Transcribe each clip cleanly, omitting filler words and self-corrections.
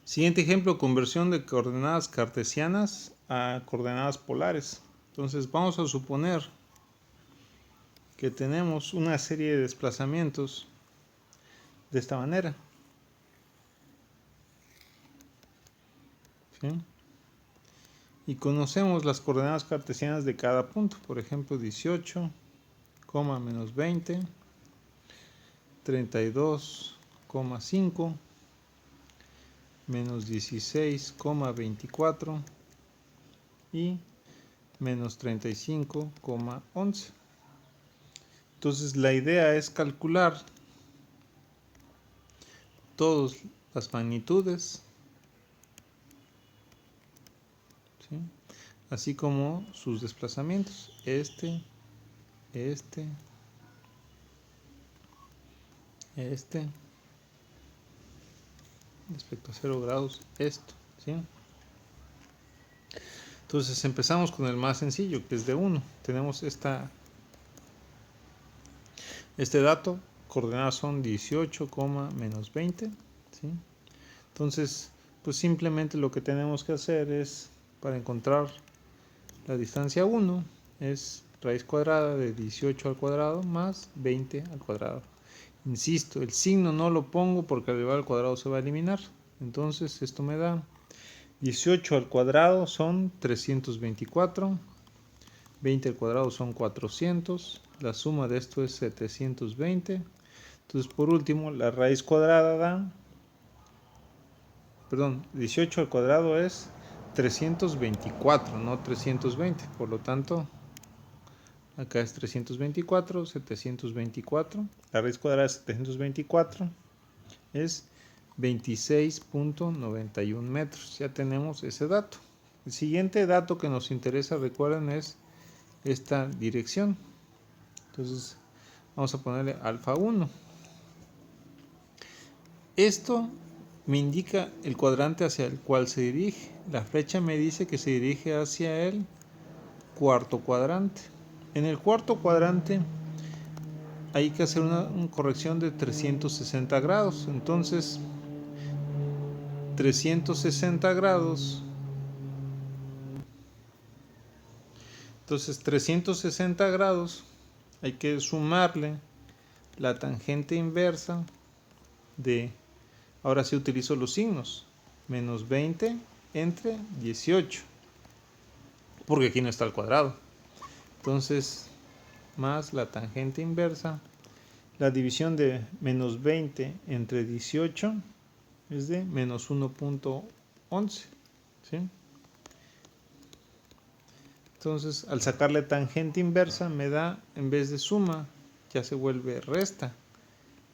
Siguiente ejemplo, conversión de coordenadas cartesianas a coordenadas polares. Entonces vamos a suponer que tenemos una serie de desplazamientos de esta manera. ¿Sí? Y conocemos las coordenadas cartesianas de cada punto. Por ejemplo, 18, menos 20, 32,5, menos 16,24 y menos 35,11. Entonces la idea es calcular todas las magnitudes, ¿sí?, así como sus desplazamientos, este, respecto a 0 grados, esto, ¿sí? Entonces empezamos con el más sencillo, que es de 1. Tenemos este dato, coordenadas son 18, menos 20, ¿sí? Entonces, pues simplemente lo que tenemos que hacer es, para encontrar la distancia 1, es raíz cuadrada de 18 al cuadrado más 20 al cuadrado. Insisto, el signo no lo pongo porque al elevar al cuadrado se va a eliminar. Entonces esto me da 18 al cuadrado son 324, 20 al cuadrado son 400, la suma de esto es 720. Entonces por último la raíz cuadrada da, 18 al cuadrado es 324, no 320, por lo tanto acá es 324, 724, la raíz cuadrada de 724 es 26.91 metros. Ya tenemos ese dato. El siguiente dato que nos interesa, recuerden, es esta dirección. Entonces vamos a ponerle alfa 1. Esto me indica el cuadrante hacia el cual se dirige. La flecha me dice que se dirige hacia el cuarto cuadrante. En el cuarto cuadrante hay que hacer una corrección de 360 grados. Entonces 360 grados. Entonces 360 grados hay que sumarle la tangente inversa de, ahora sí utilizo los signos, menos 20 entre 18, porque aquí no está el cuadrado. Entonces, más la tangente inversa, la división de menos 20 entre 18 es de menos 1.11, ¿sí? Entonces, al sacarle tangente inversa me da, en vez de suma, ya se vuelve resta,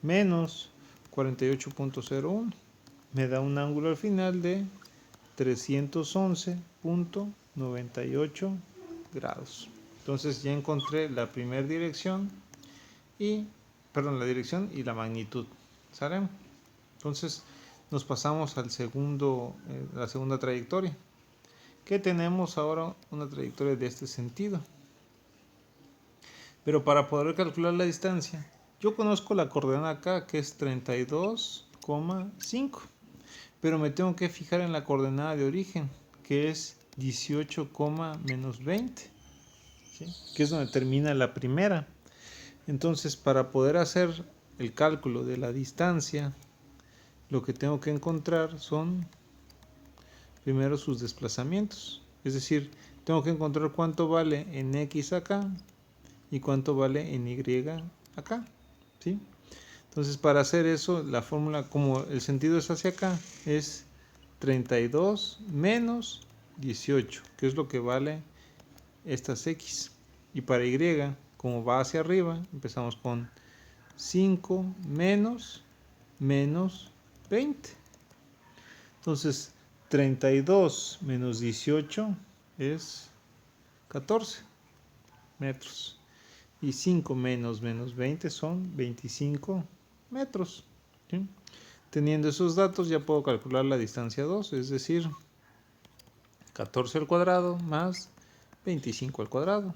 menos 48.01. Me da un ángulo al final de 311.98 grados. Entonces ya encontré la primera dirección y, la dirección y la magnitud. ¿Sale? Entonces nos pasamos al la segunda trayectoria. Que tenemos ahora una trayectoria de este sentido. Pero para poder calcular la distancia, yo conozco la coordenada acá, que es 32,5. Pero me tengo que fijar en la coordenada de origen, que es 18, menos 20, ¿sí?, que es donde termina la primera. Entonces, para poder hacer el cálculo de la distancia, lo que tengo que encontrar son primero sus desplazamientos. Es decir, tengo que encontrar cuánto vale en X acá y cuánto vale en Y acá, ¿sí? Entonces, para hacer eso, la fórmula, como el sentido es hacia acá, es 32 menos 18, que es lo que vale estas X. Y para Y, como va hacia arriba, empezamos con 5 menos 20. Entonces, 32 menos 18 es 14 metros. Y 5 menos 20 son 25 metros. ¿Sí? Teniendo esos datos ya puedo calcular la distancia 2, es decir, 14 al cuadrado más 25 al cuadrado.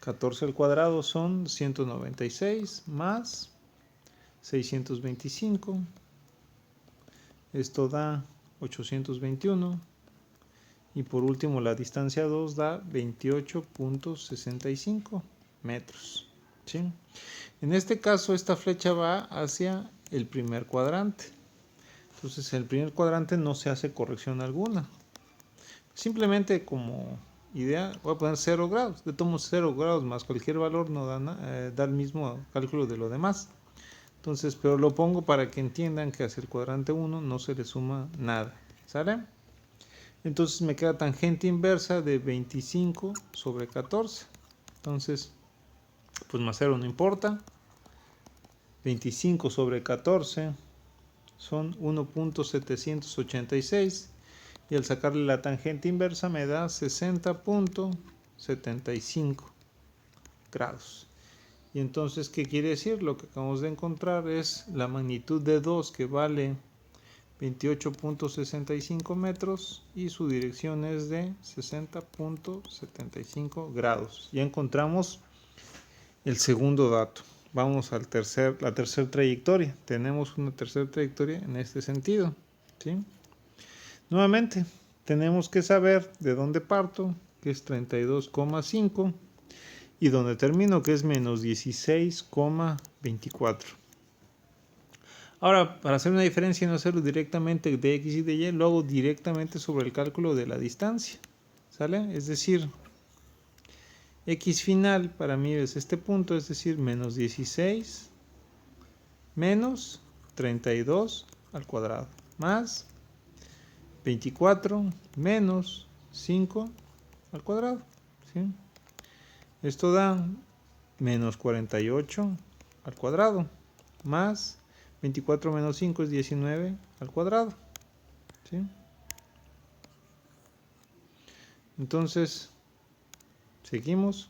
14 al cuadrado son 196 más 625 Esto da 821. Y por último la distancia 2 da 28.65 metros. ¿Sí? En este caso esta flecha va hacia el primer cuadrante. Entonces en el primer cuadrante no se hace corrección alguna. Simplemente como idea voy a poner 0 grados. De todos 0 grados más cualquier valor no da, da el mismo cálculo de lo demás. Entonces, pero lo pongo para que entiendan que hacia el cuadrante 1 no se le suma nada. ¿Sale? Entonces me queda tangente inversa de 25 sobre 14. Entonces, pues más 0 no importa. 25 sobre 14 son 1.786. Y al sacarle la tangente inversa me da 60.75 grados. Y entonces, ¿qué quiere decir? Lo que acabamos de encontrar es la magnitud de 2 que vale 28.65 metros y su dirección es de 60.75 grados. Ya encontramos el segundo dato. Vamos a la tercera trayectoria. Tenemos una tercera trayectoria en este sentido. ¿Sí? Nuevamente, tenemos que saber de dónde parto, que es 32,5, y dónde termino, que es menos 16,24. Ahora, para hacer una diferencia y no hacerlo directamente de x y de y, lo hago directamente sobre el cálculo de la distancia. ¿Sale? Es decir, x final para mí es este punto, es decir, menos 16 menos 32 al cuadrado, más 24 menos 5 al cuadrado. ¿Sí? Esto da menos 48 al cuadrado, más 24 menos 5 es 19 al cuadrado. ¿Sí? Entonces, seguimos.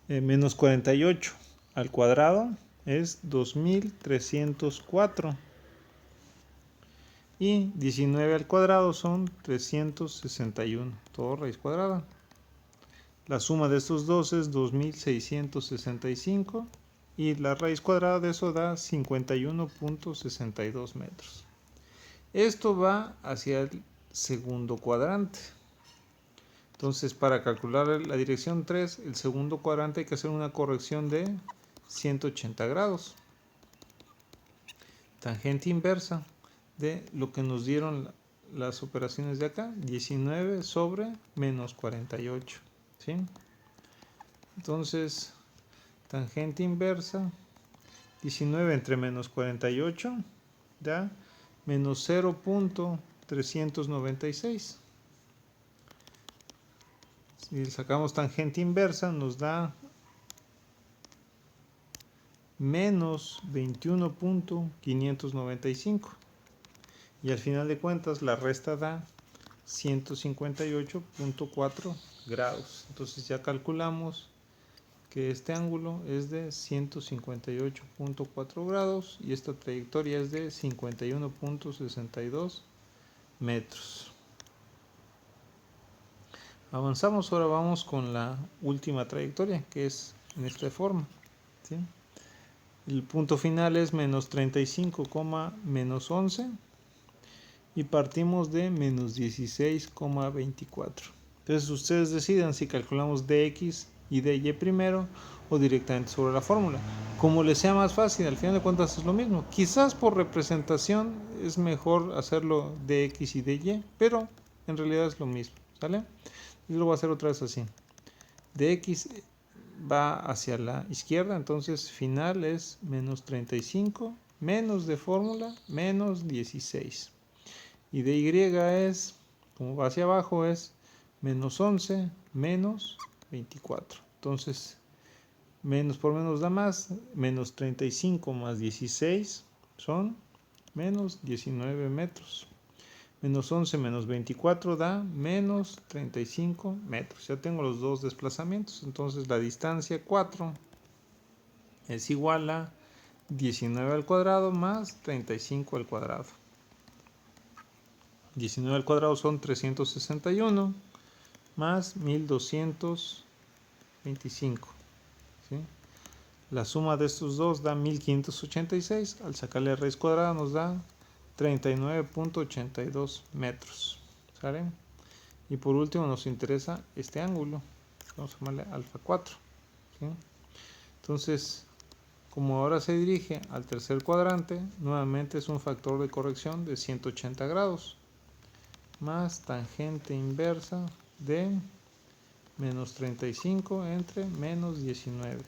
Menos 48 al cuadrado es 2304. Y 19 al cuadrado son 361. Todo raíz cuadrada. La suma de estos dos es 2665. Y la raíz cuadrada de eso da 51.62 metros. Esto va hacia el segundo cuadrante. Entonces, para calcular la dirección 3, el segundo cuadrante hay que hacer una corrección de 180 grados. Tangente inversa de lo que nos dieron las operaciones de acá, 19 sobre menos 48. ¿Sí? Entonces, tangente inversa, 19 entre menos 48 da menos 0.396. Si sacamos tangente inversa nos da menos 21.595. Y al final de cuentas la resta da 158.4 grados. Entonces ya calculamos que este ángulo es de 158.4 grados y esta trayectoria es de 51.62 metros. Avanzamos, ahora vamos con la última trayectoria, que es en esta forma. ¿Sí? El punto final es menos 35, menos 11 y partimos de menos 16,24. Entonces ustedes decidan si calculamos dx y dy primero o directamente sobre la fórmula. Como les sea más fácil, al final de cuentas es lo mismo. Quizás por representación es mejor hacerlo dx y dy, pero en realidad es lo mismo. ¿Sale? Yo lo voy a hacer otra vez así. Dx va hacia la izquierda, entonces final es menos 35, menos de fórmula, menos 16. Y de y es, como va hacia abajo, es menos 11, menos 24. Entonces, menos por menos da más, menos 35 más 16 son menos 19 metros. Menos 11 menos 24 da menos 35 metros. Ya tengo los dos desplazamientos. Entonces la distancia 4 es igual a 19 al cuadrado más 35 al cuadrado. 19 al cuadrado son 361 más 1225. ¿Sí? La suma de estos dos da 1586. Al sacarle raíz cuadrada nos da 39.82 metros. ¿Sale? Y por último nos interesa este ángulo. Vamos a llamarle alfa 4. ¿Sí? Entonces, como ahora se dirige al tercer cuadrante, nuevamente es un factor de corrección de 180 grados. Más tangente inversa de menos 35 entre menos 19.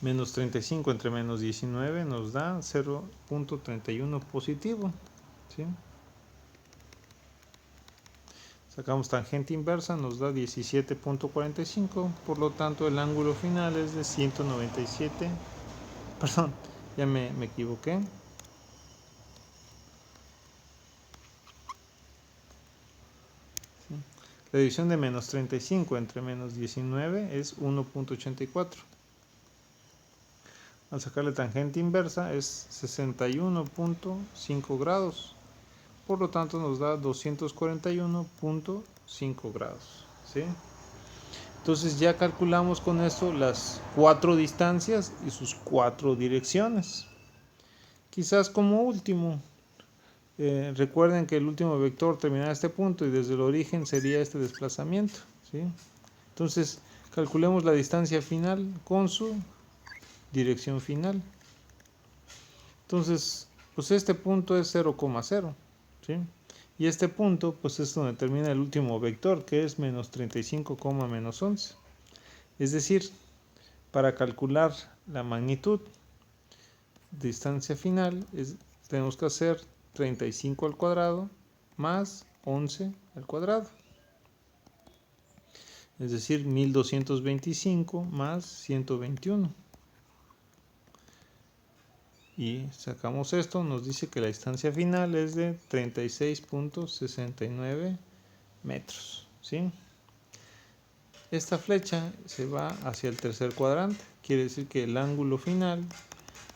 Menos 35 entre menos 19 nos da 0.31 positivo. ¿Sí? Sacamos tangente inversa, nos da 17.45. Por lo tanto, el ángulo final es de 197. Perdón, ya me equivoqué. La división de menos 35 entre menos 19 es 1.84. Al sacarle tangente inversa es 61.5 grados. Por lo tanto nos da 241.5 grados. ¿Sí? Entonces ya calculamos con esto las 4 distancias y sus 4 direcciones. Quizás como último, recuerden que el último vector terminará en este punto y desde el origen sería este desplazamiento. ¿Sí? Entonces calculemos la distancia final con su dirección final. Entonces, pues este punto es 0,0. ¿Sí? Y este punto pues es donde termina el último vector, que es menos 35, menos 11. Es decir, para calcular la magnitud de distancia final tenemos que hacer 35 al cuadrado más 11 al cuadrado. Es decir, 1225 más 121. Y sacamos esto, nos dice que la distancia final es de 36.69 metros. ¿Sí? Esta flecha se va hacia el tercer cuadrante, quiere decir que el ángulo final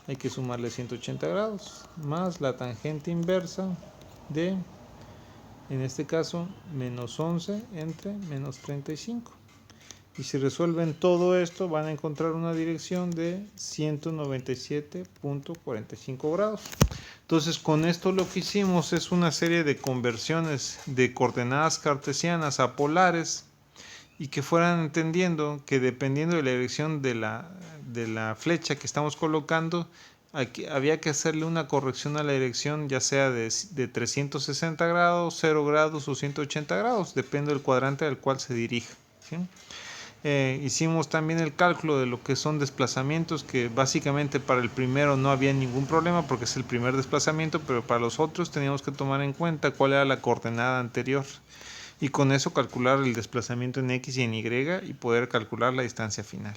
hay que sumarle 180 grados, más la tangente inversa de, en este caso, menos 11 entre menos 35. Y si resuelven todo esto, van a encontrar una dirección de 197.45 grados. Entonces, con esto lo que hicimos es una serie de conversiones de coordenadas cartesianas a polares y que fueran entendiendo que dependiendo de la dirección de la flecha que estamos colocando, había que hacerle una corrección a la dirección, ya sea de 360 grados, 0 grados o 180 grados, depende del cuadrante al cual se dirija. ¿Sí? Hicimos también el cálculo de lo que son desplazamientos, que básicamente para el primero no había ningún problema porque es el primer desplazamiento, pero para los otros teníamos que tomar en cuenta cuál era la coordenada anterior y con eso calcular el desplazamiento en X y en Y y poder calcular la distancia final.